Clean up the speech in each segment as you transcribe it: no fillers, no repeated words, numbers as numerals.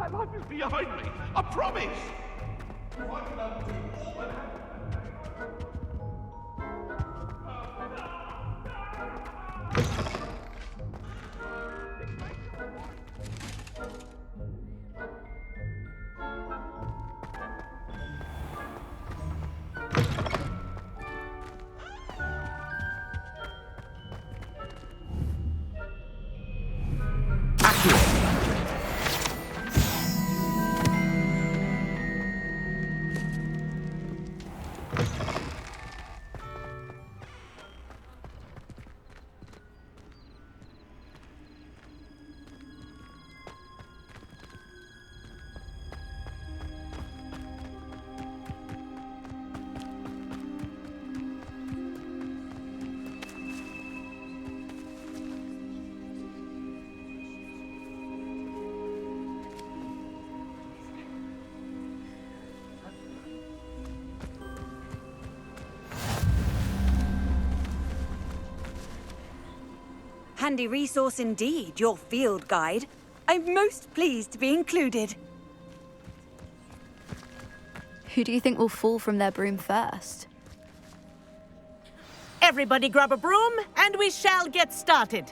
My life is behind me. I promise. I can undo all that Handy resource indeed, your field guide. I'm most pleased to be included. Who do you think will fall from their broom first? Everybody grab a broom, and we shall get started.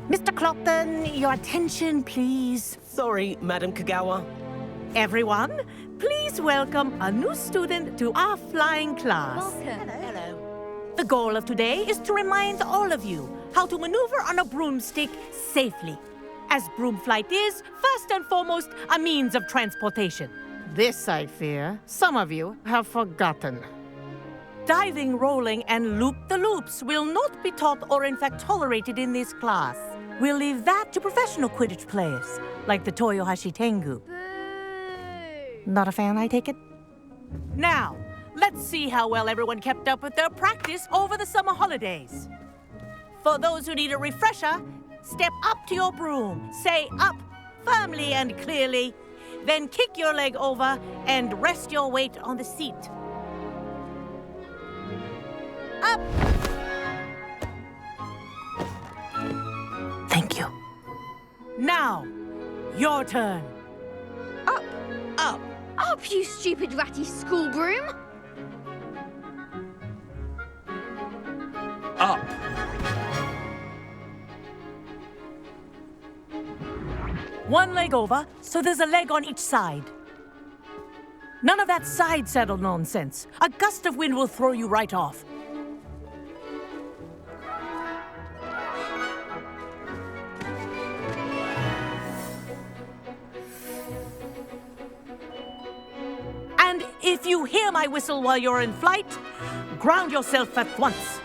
Mr. Clopton, your attention, please. Sorry, Madam Kagawa. Everyone, please welcome a new student to our flying class. Welcome. Hello. The goal of today is to remind all of you how to maneuver on a broomstick safely, as broom flight is, first and foremost, a means of transportation. This, I fear, some of you have forgotten. Diving, rolling, and loop-the-loops will not be taught or in fact tolerated in this class. We'll leave that to professional Quidditch players, like the Toyohashi Tengu. Not a fan, I take it? Now, let's see how well everyone kept up with their practice over the summer holidays. For those who need a refresher, step up to your broom, say up firmly and clearly, then kick your leg over and rest your weight on the seat. Up! Thank you. Now, your turn. Up! Up! Up, you stupid ratty school broom! up. One leg over, so there's a leg on each side. None of that side saddle nonsense. A gust of wind will throw you right off. And if you hear my whistle while you're in flight, ground yourself at once.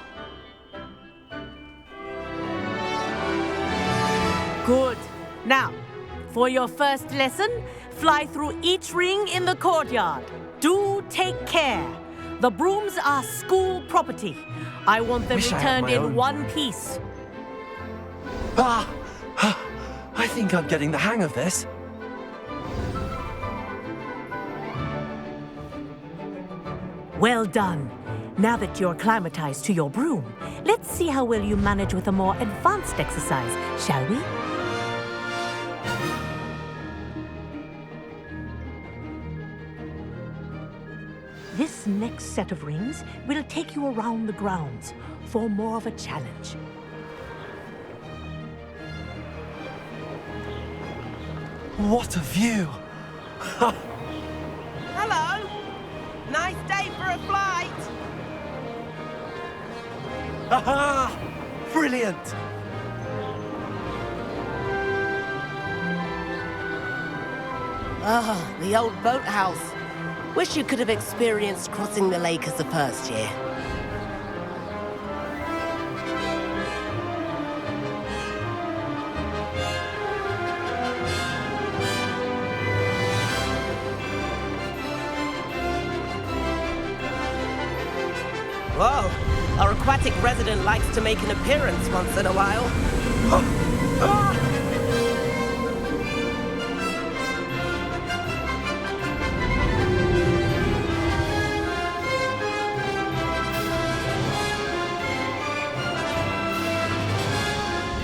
Good. Now, for your first lesson, fly through each ring in the courtyard. Do take care. The brooms are school property. I want them Wish I had returned my in own. one piece. Ah! I think I'm getting the hang of this. Well done. Now that you're acclimatized to your broom, let's see how well you manage with a more advanced exercise, shall we? This next set of rings will take you around the grounds for more of a challenge. What a view! Hello! Nice day for a flight! Aha! Brilliant! Ah, the old boathouse. Wish you could have experienced crossing the lake as the first year. Whoa, our aquatic resident likes to make an appearance once in a while.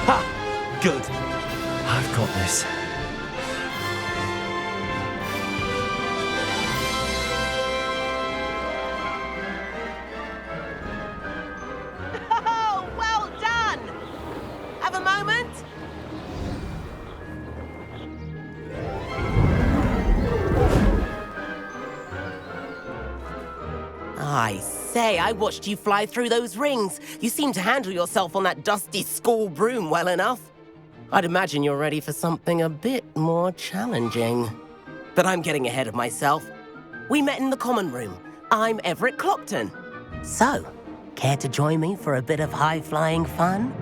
Ha! Good. I've got this. Oh, well done! Have a moment? I say, I watched you fly through those rings. You seem to handle yourself on that dusty school broom well enough. I'd imagine you're ready for something a bit more challenging. But I'm getting ahead of myself. We met in the common room. I'm Everett Clopton. So, care to join me for a bit of high-flying fun?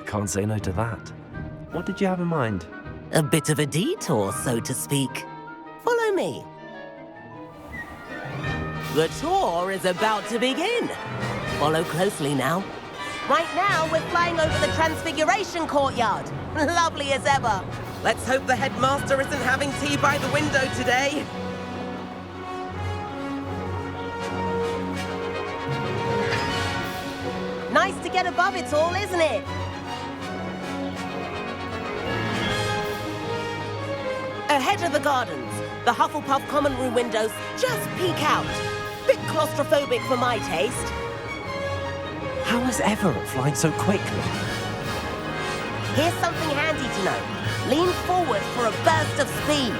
Can't say no to that. What did you have in mind? A bit of a detour, so to speak. Follow me. The tour is about to begin. Follow closely now. Right now, we're flying over the Transfiguration Courtyard. Lovely as ever. Let's hope the headmaster isn't having tea by the window today. Nice to get above it all, isn't it? Ahead of the gardens, the Hufflepuff common room windows just peek out. Bit claustrophobic for my taste. How is Everett flying so quickly? Here's something handy to know. Lean forward for a burst of speed.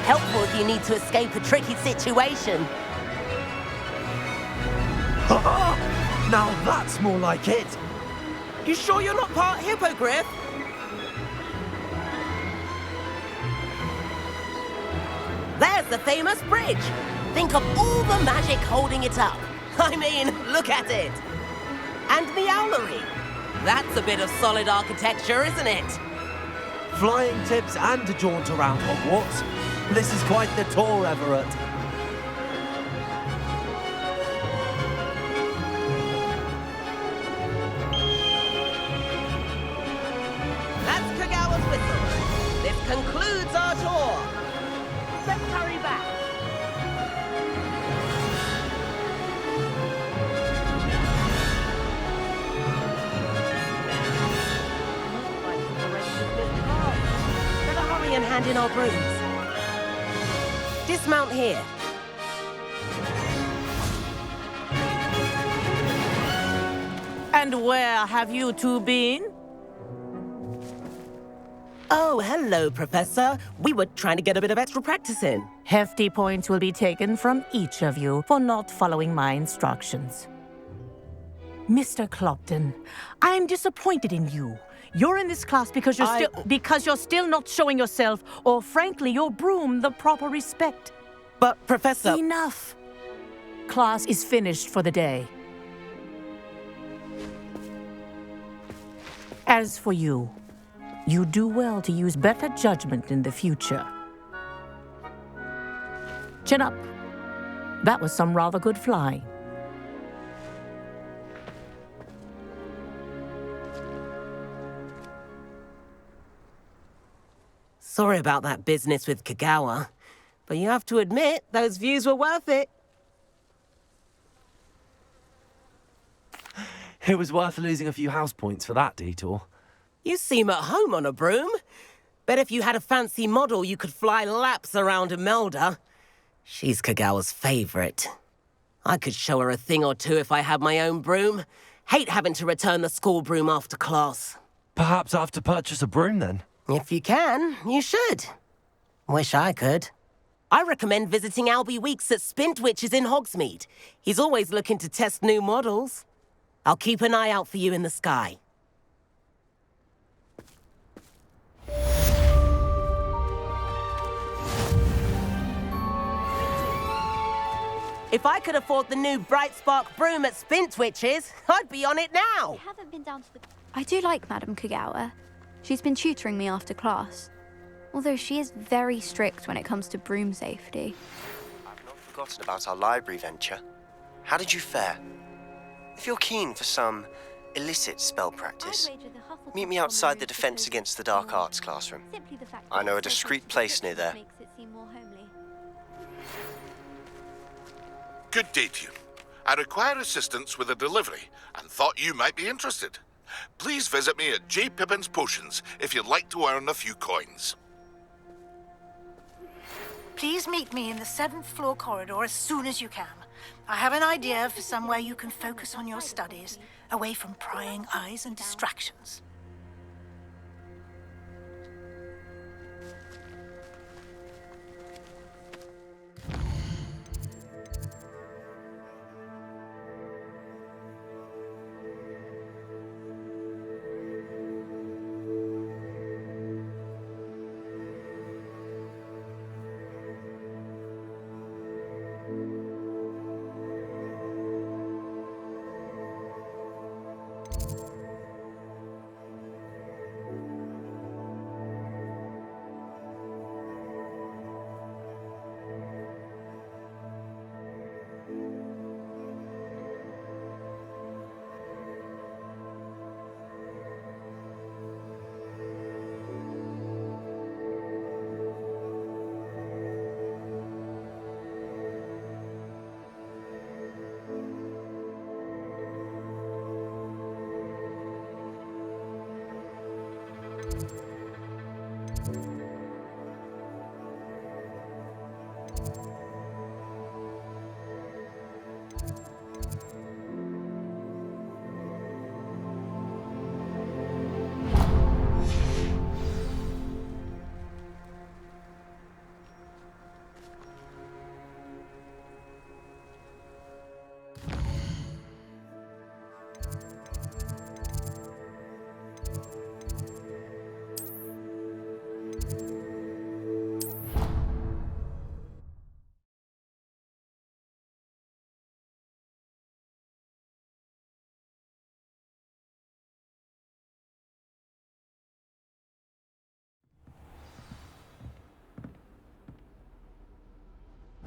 Helpful if you need to escape a tricky situation. Now that's more like it. You sure you're not part hippogriff? There's the famous bridge. Think of all the magic holding it up. I mean, look at it. And the owlery. That's a bit of solid architecture, isn't it? Flying tips and a jaunt around Hogwarts. This is quite the tour, Everett. That's Kagawa's whistle. This concludes our tour. Let's hurry back. Better hurry and hand in our brooms. Dismount here. And where have you two been? Oh, hello, Professor. We were trying to get a bit of extra practice in. Hefty points will be taken from each of you for not following my instructions. Mr. Clopton, I'm disappointed in you. You're in this class because you're still not showing yourself, or frankly, your broom, the proper respect. But, Professor... Enough. Class is finished for the day. As for you, you do well to use better judgment in the future. Chin up. That was some rather good flying. Sorry about that business with Kagawa, but you have to admit, those views were worth it. It was worth losing a few house points for that detour. You seem at home on a broom. Bet if you had a fancy model, you could fly laps around Imelda. She's Kagawa's favorite. I could show her a thing or two if I had my own broom. Hate having to return the school broom after class. Perhaps I have to purchase a broom then. If you can, you should. Wish I could. I recommend visiting Albie Weeks at Spintwitches in Hogsmeade. He's always looking to test new models. I'll keep an eye out for you in the sky. If I could afford the new Bright Spark broom at Spintwitches, I'd be on it now. I haven't been down to the... I do like Madame Kagawa. She's been tutoring me after class. Although she is very strict when it comes to broom safety. I've not forgotten about our library venture. How did you fare? If you're keen for some illicit spell practice, meet me outside the Defense Against the Dark Arts classroom. I know a discreet place near there. Good day to you. I require assistance with a delivery and thought you might be interested. Please visit me at J. Pippin's Potions if you'd like to earn a few coins. Please meet me in the 7th floor corridor as soon as you can. I have an idea for somewhere you can focus on your studies, away from prying eyes and distractions.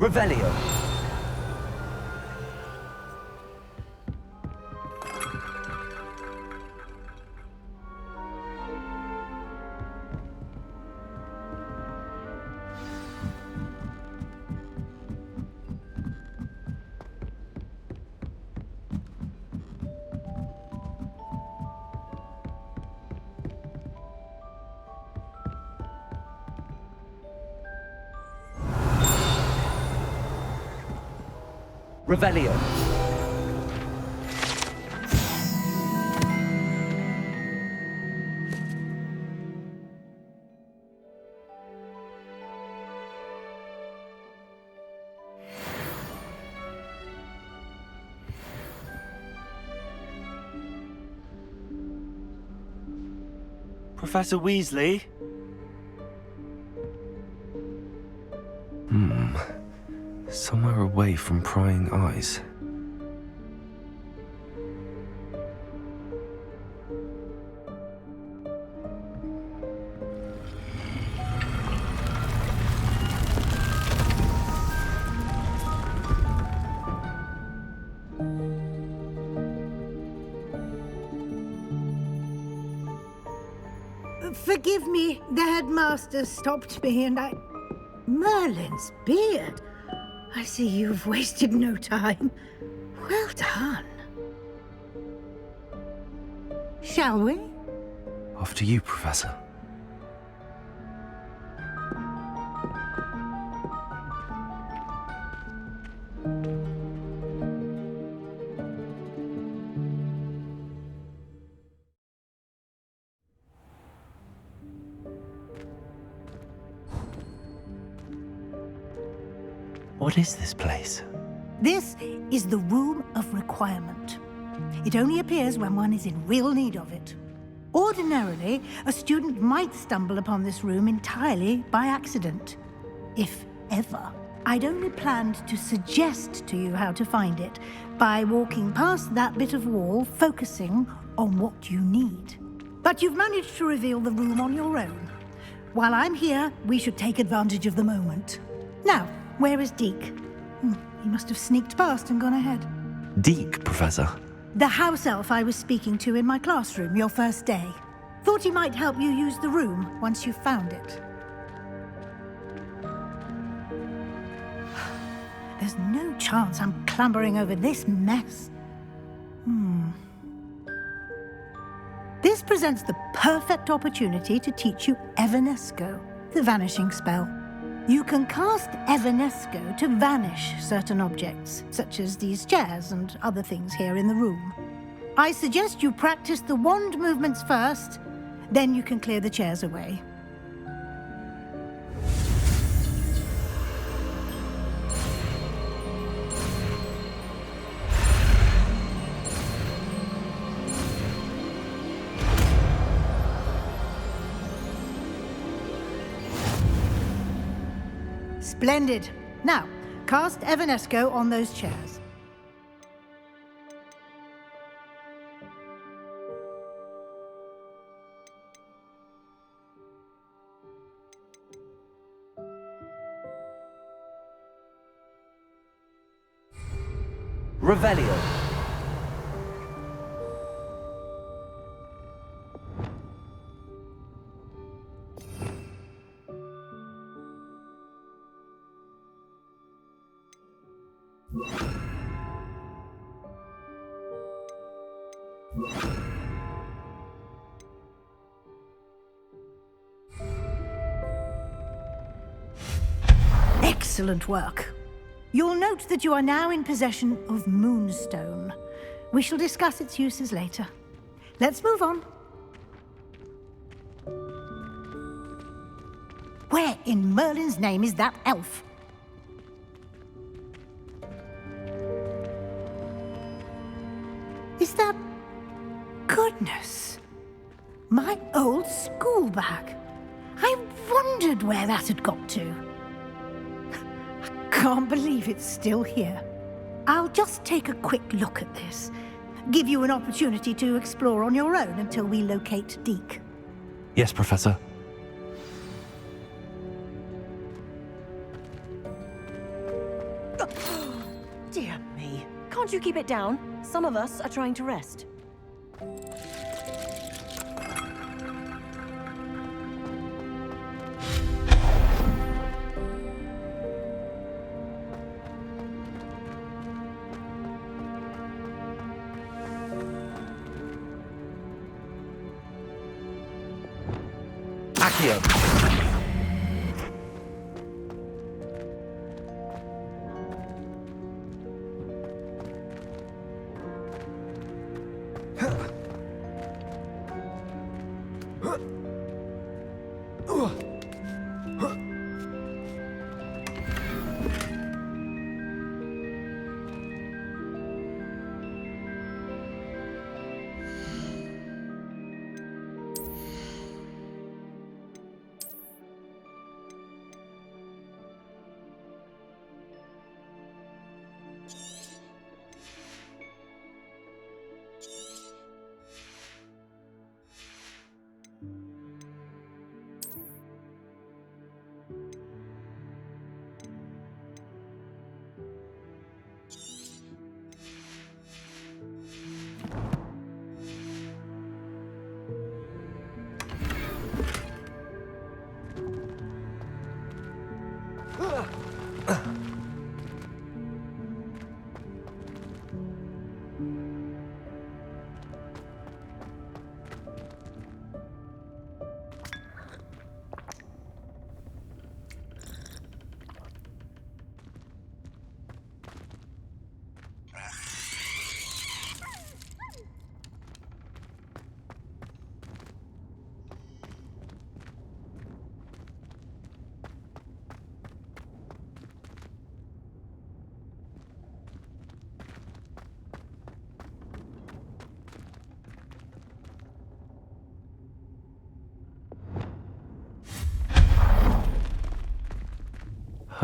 Revelio. Revelio. Professor Weasley? Somewhere away from prying eyes. Forgive me, the headmaster stopped me and I... Merlin's beard! I see you've wasted no time. Well done. Shall we? After you, Professor. What is this place? This is the Room of Requirement. It only appears when one is in real need of it. Ordinarily, a student might stumble upon this room entirely by accident. If ever. I'd only planned to suggest to you how to find it by walking past that bit of wall, focusing on what you need. But you've managed to reveal the room on your own. While I'm here, we should take advantage of the moment. Now, where is Deke? He must have sneaked past and gone ahead. Deke, Professor. The house elf I was speaking to in my classroom your first day. Thought he might help you use the room once you found it. There's no chance I'm clambering over this mess. This presents the perfect opportunity to teach you Evanesco, the vanishing spell. You can cast Evanesco to vanish certain objects, such as these chairs and other things here in the room. I suggest you practice the wand movements first, then you can clear the chairs away. Splendid. Now, cast Evanesco on those chairs. Revelio. Excellent work. You'll note that you are now in possession of Moonstone. We shall discuss its uses later. Let's move on. Where in Merlin's name is that elf? Is that... Goodness! My old school bag. I wondered where that had got to. Can't believe it's still here. I'll just take a quick look at this. Give you an opportunity to explore on your own until we locate Deke. Yes, Professor. Dear me. Can't you keep it down? Some of us are trying to rest. Accio.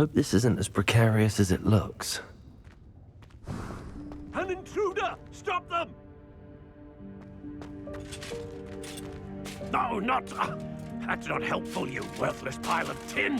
Hope this isn't as precarious as it looks. An intruder! Stop them! No, not... that's not helpful, you worthless pile of tin!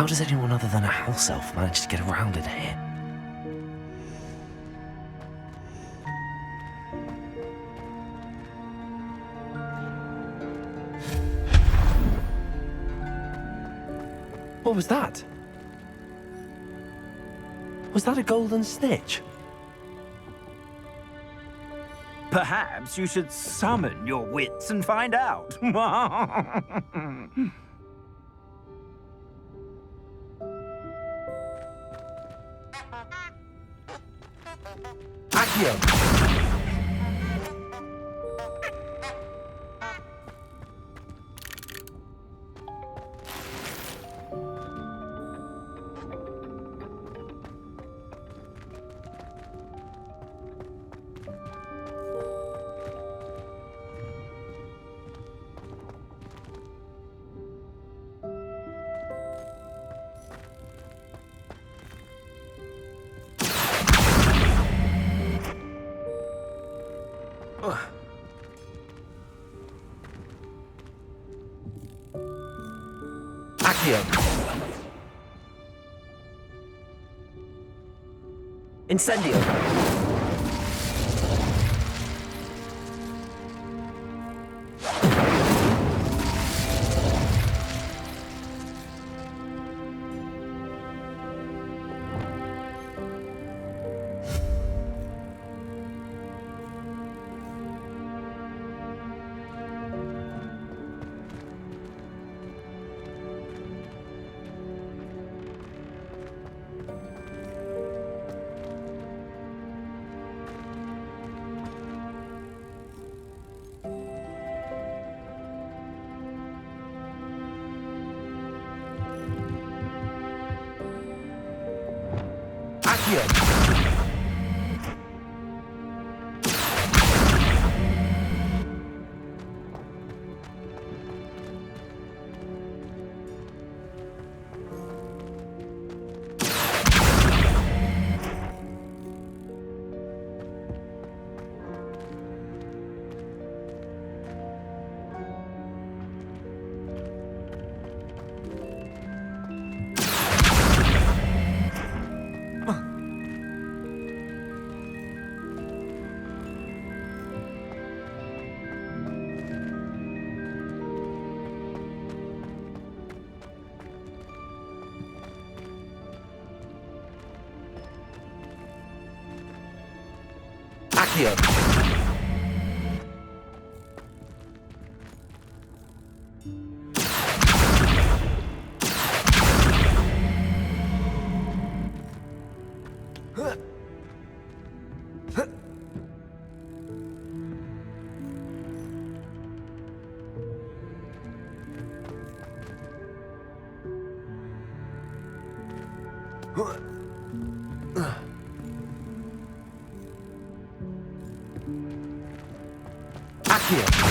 How does anyone other than a house elf manage to get around in here? What was that? Was that a golden snitch? Perhaps you should summon your wits and find out. Accio! Accio! Incendio! Accio! Accio!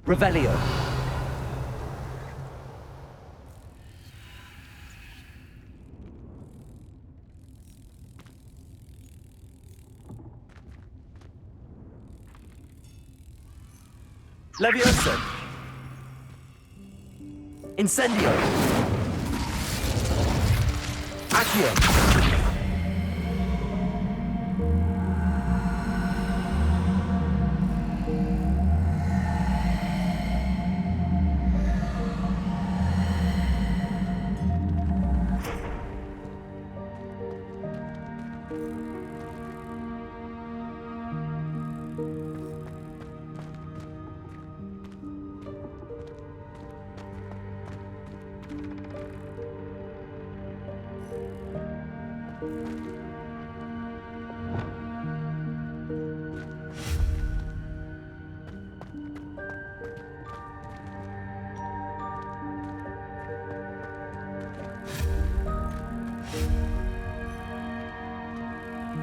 Revelio. Levioso. Incendio. Accio.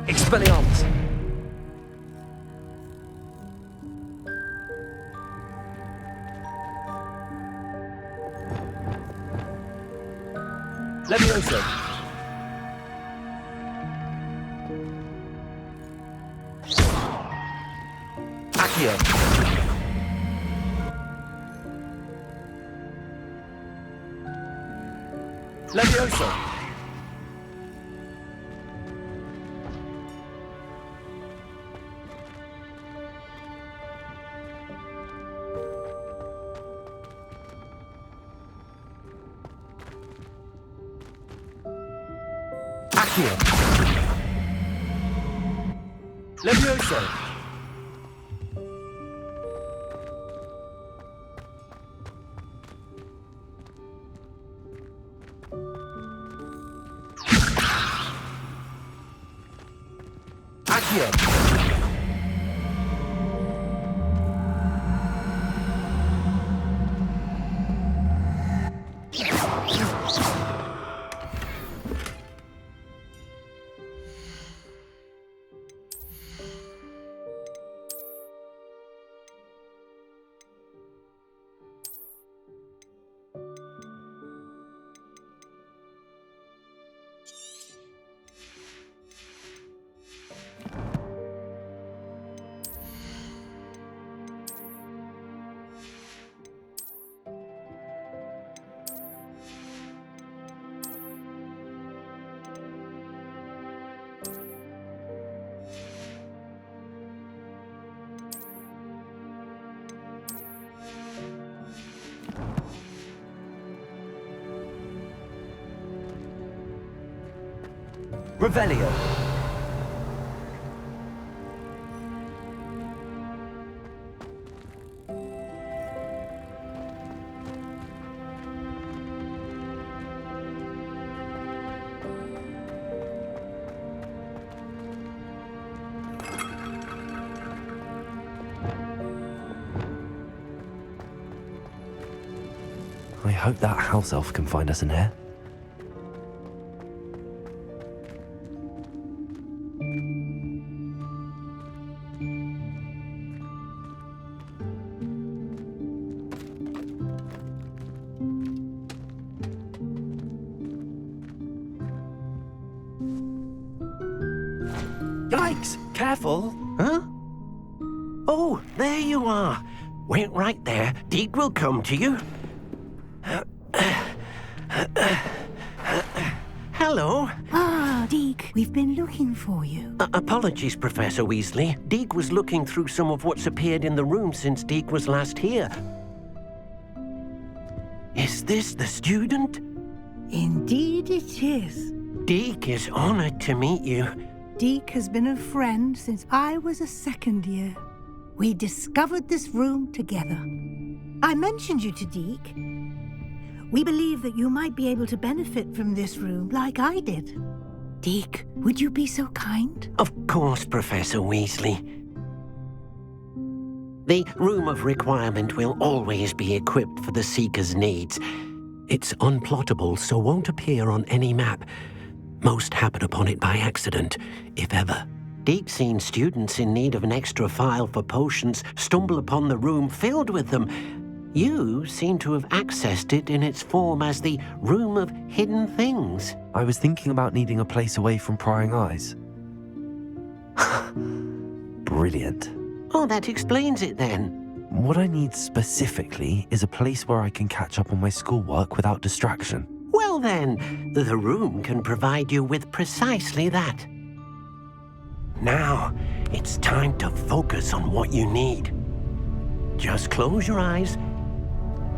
Expelliarmus. Levioso. Accio. Levioso. Accio. Levioso. Accio. Revelio. I hope that house elf can find us in here. Yikes! Careful! Huh? Oh, there you are. Wait right there. Deke will come to you. Hello. Ah, Deke, we've been looking for you. Apologies, Professor Weasley. Deke was looking through some of what's appeared in the room since Deke was last here. Is this the student? Indeed it is. Deke is honored to meet you. Deke has been a friend since I was a second year. We discovered this room together. I mentioned you to Deke. We believe that you might be able to benefit from this room like I did. Deke, would you be so kind? Of course, Professor Weasley. The Room of Requirement will always be equipped for the Seeker's needs. It's unplottable, so won't appear on any map. Most happen upon it by accident, if ever. Deke's seen students in need of an extra file for potions stumble upon the room filled with them. You seem to have accessed it in its form as the Room of Hidden Things. I was thinking about needing a place away from prying eyes. Brilliant. Oh, that explains it then. What I need specifically is a place where I can catch up on my schoolwork without distraction. Well then, the room can provide you with precisely that. Now, it's time to focus on what you need. Just close your eyes.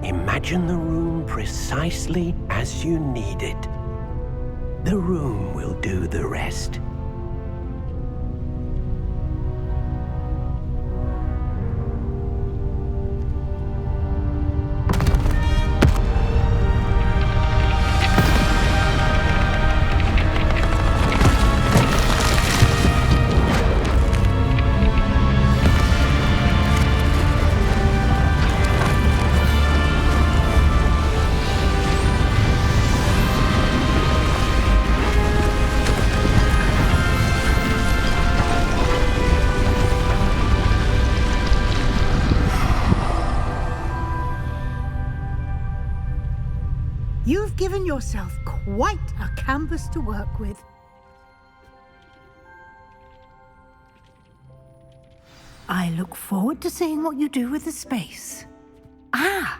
Imagine the room precisely as you need it. The room will do the rest. You've given yourself quite a canvas to work with. I look forward to seeing what you do with the space. Ah,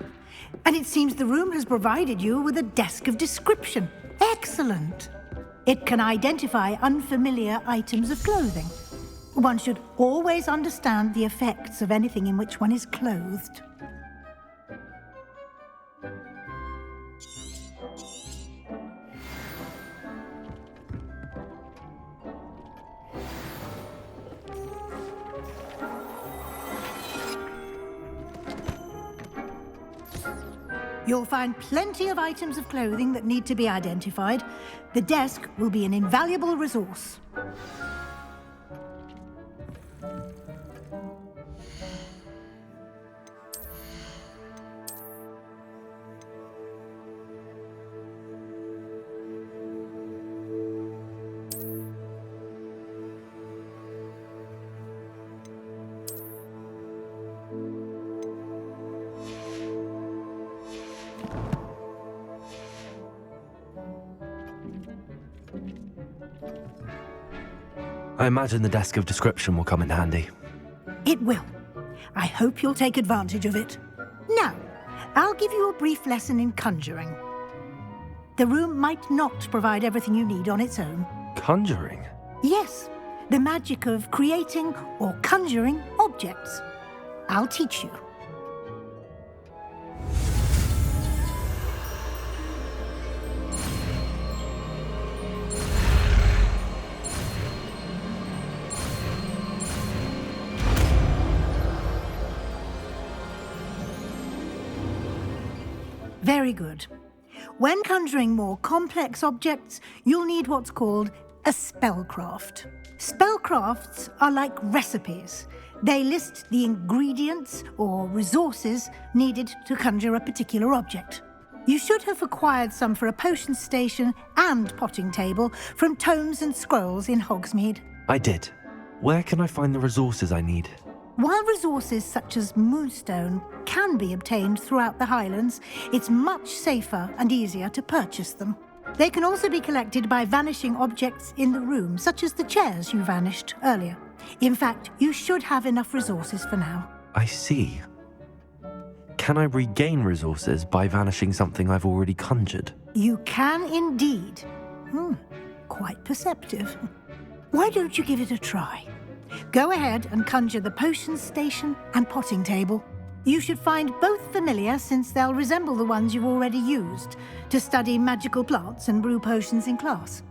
and it seems the room has provided you with a desk of description. Excellent. It can identify unfamiliar items of clothing. One should always understand the effects of anything in which one is clothed. You'll find plenty of items of clothing that need to be identified. The desk will be an invaluable resource. I imagine the desk of description will come in handy. It will. I hope you'll take advantage of it. Now, I'll give you a brief lesson in conjuring. The room might not provide everything you need on its own. Conjuring? Yes, the magic of creating or conjuring objects. I'll teach you. Very good. When conjuring more complex objects, you'll need what's called a spellcraft. Spellcrafts are like recipes. They list the ingredients or resources needed to conjure a particular object. You should have acquired some for a potion station and potting table from tomes and scrolls in Hogsmeade. I did. Where can I find the resources I need? While resources such as moonstone can be obtained throughout the Highlands, it's much safer and easier to purchase them. They can also be collected by vanishing objects in the room, such as the chairs you vanished earlier. In fact, you should have enough resources for now. I see. Can I regain resources by vanishing something I've already conjured? You can indeed. Quite perceptive. Why don't you give it a try? Go ahead and conjure the potion station and potting table. You should find both familiar, since they'll resemble the ones you've already used to study magical plants and brew potions in class.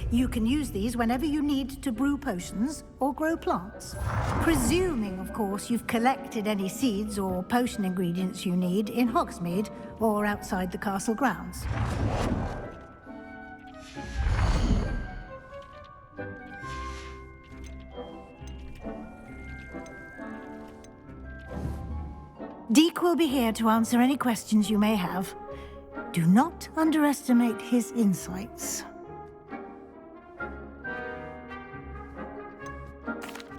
You can use these whenever you need to brew potions or grow plants. Presuming, of course, you've collected any seeds or potion ingredients you need in Hogsmeade or outside the castle grounds. Deek will be here to answer any questions you may have. Do not underestimate his insights.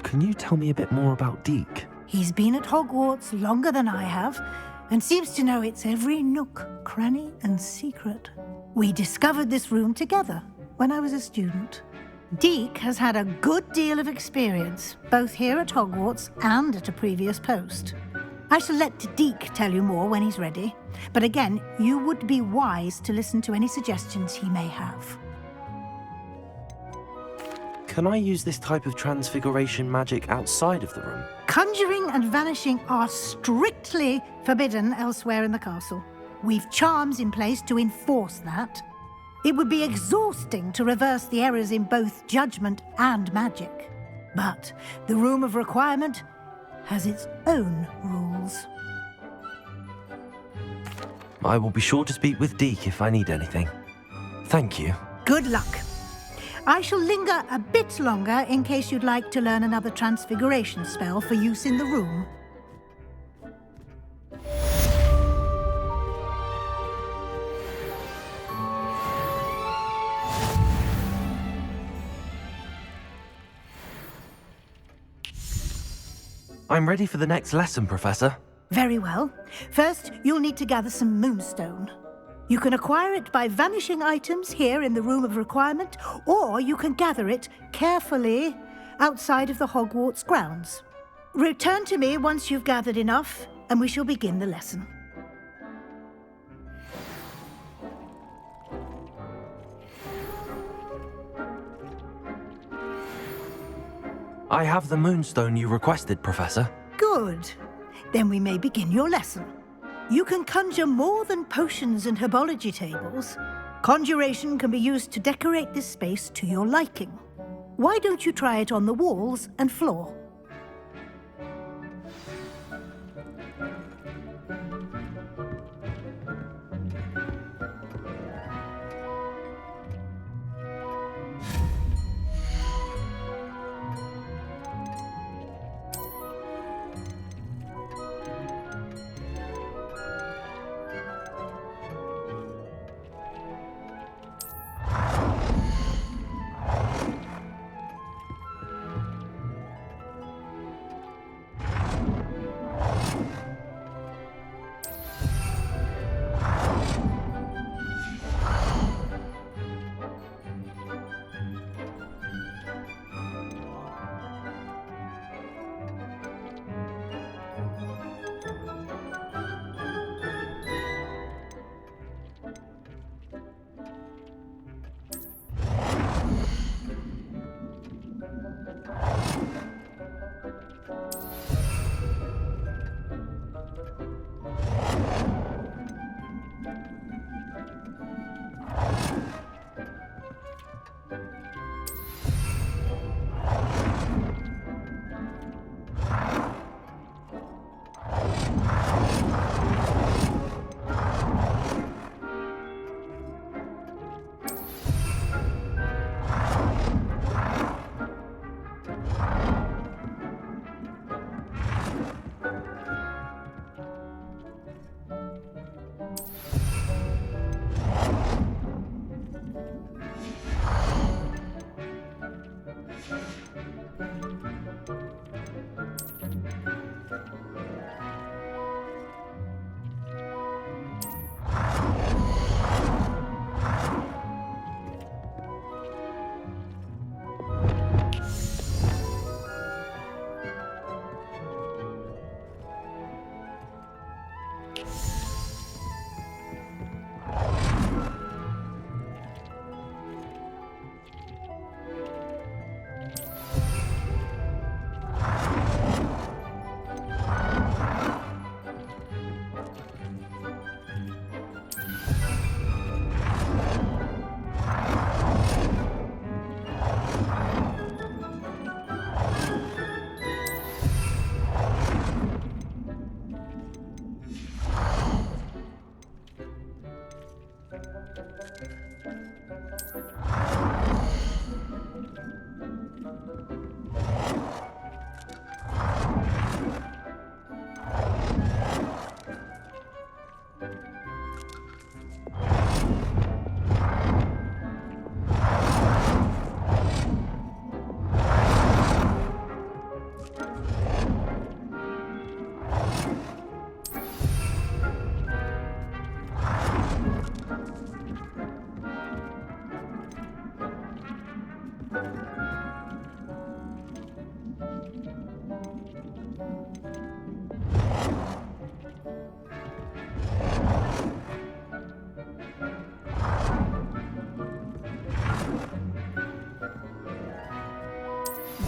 Can you tell me a bit more about Deek? He's been at Hogwarts longer than I have, and seems to know its every nook, cranny, and secret. We discovered this room together when I was a student. Deek has had a good deal of experience, both here at Hogwarts and at a previous post. I shall let Deek tell you more when he's ready, but again, you would be wise to listen to any suggestions he may have. Can I use this type of transfiguration magic outside of the room? Conjuring and vanishing are strictly forbidden elsewhere in the castle. We've charms in place to enforce that. It would be exhausting to reverse the errors in both judgment and magic. But the Room of Requirement has its own rules. I will be sure to speak with Deek if I need anything. Thank you. Good luck. I shall linger a bit longer in case you'd like to learn another transfiguration spell for use in the room. I'm ready for the next lesson, Professor. Very well. First, you'll need to gather some moonstone. You can acquire it by vanishing items here in the Room of Requirement, or you can gather it carefully outside of the Hogwarts grounds. Return to me once you've gathered enough, and we shall begin the lesson. I have the moonstone you requested, Professor. Good. Then we may begin your lesson. You can conjure more than potions and herbology tables. Conjuration can be used to decorate this space to your liking. Why don't you try it on the walls and floor?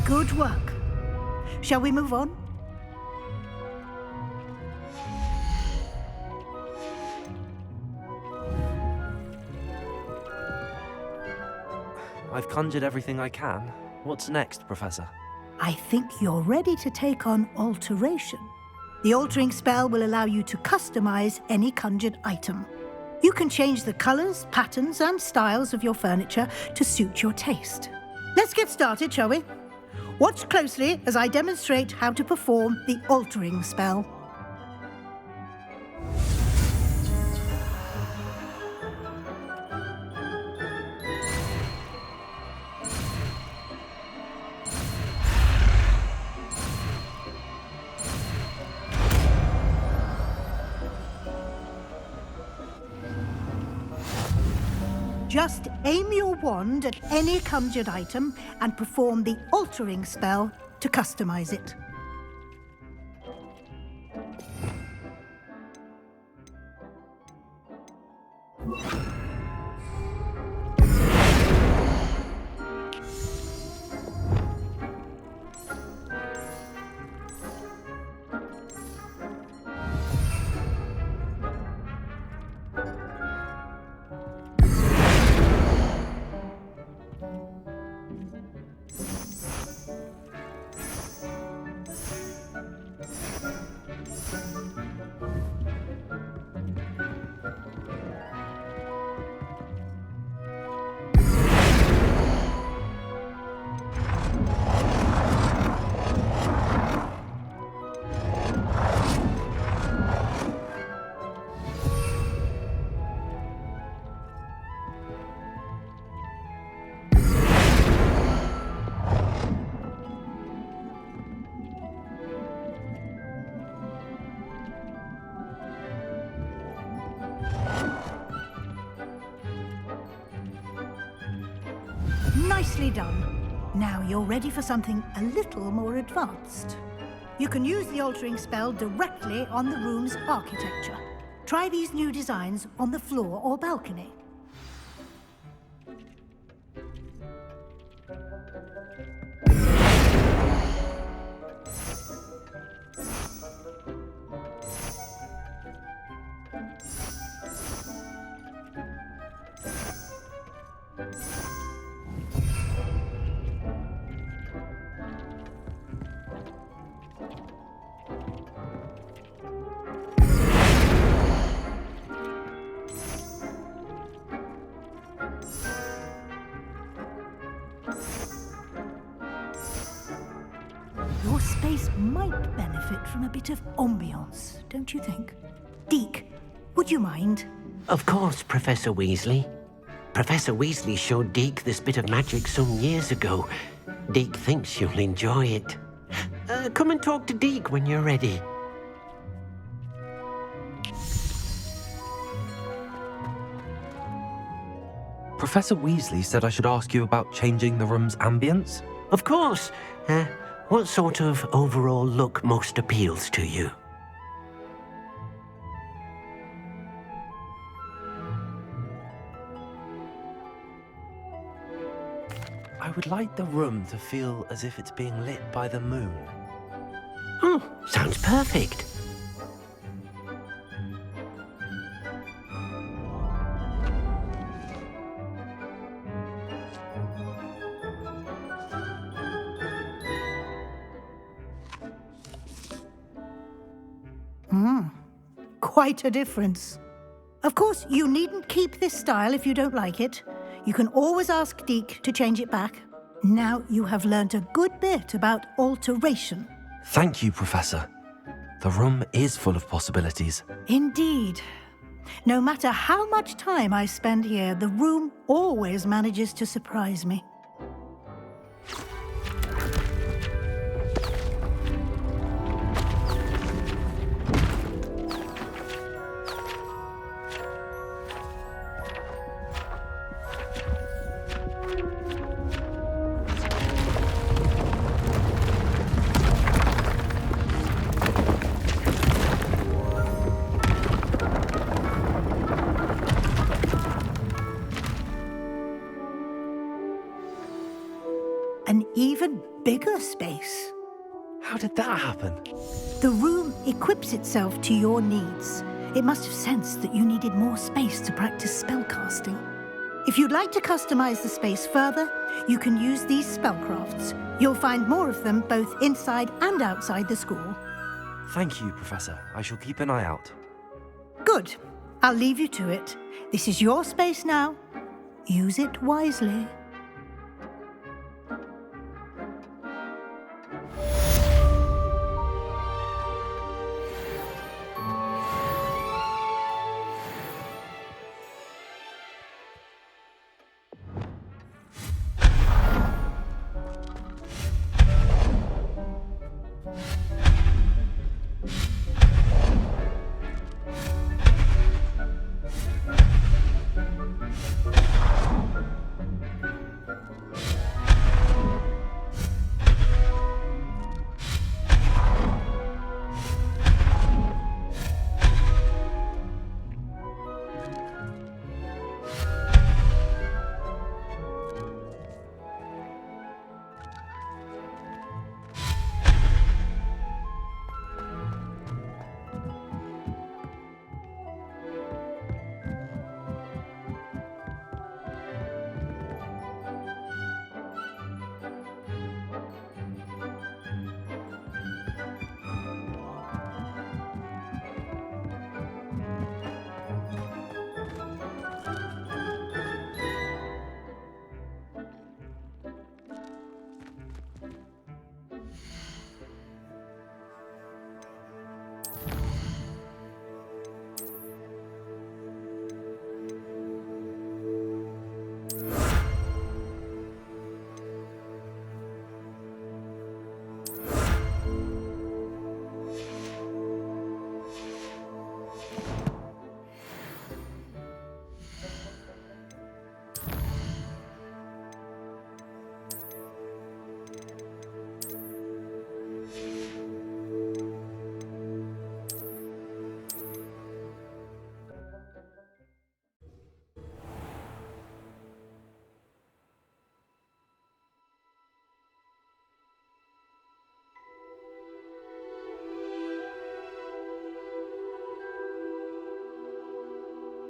Good work. Shall we move on? I've conjured everything I can. What's next, Professor? I think you're ready to take on alteration. The altering spell will allow you to customize any conjured item. You can change the colors, patterns, and styles of your furniture to suit your taste. Let's get started, shall we? Watch closely as I demonstrate how to perform the altering spell. Just aim your wand at any conjured item and perform the altering spell to customize it. Nicely done. Now you're ready for something a little more advanced. You can use the altering spell directly on the room's architecture. Try these new designs on the floor or balcony. Your space might benefit from a bit of ambiance, don't you think? Deke, would you mind? Of course, Professor Weasley. Professor Weasley showed Deke this bit of magic some years ago. Deke thinks you'll enjoy it. Come and talk to Deke when you're ready. Professor Weasley said I should ask you about changing the room's ambience? Of course. What sort of overall look most appeals to you? I would like the room to feel as if it's being lit by the moon. Oh, sounds perfect. Quite a difference. Of course, you needn't keep this style if you don't like it. You can always ask Deke to change it back. Now you have learnt a good bit about alteration. Thank you, Professor. The room is full of possibilities. Indeed. No matter how much time I spend here, the room always manages to surprise me. An even bigger space. How did that happen? The room equips itself to your needs. It must have sensed that you needed more space to practice spellcasting. If you'd like to customize the space further, you can use these spellcrafts. You'll find more of them both inside and outside the school. Thank you, Professor. I shall keep an eye out. Good. I'll leave you to it. This is your space now. Use it wisely.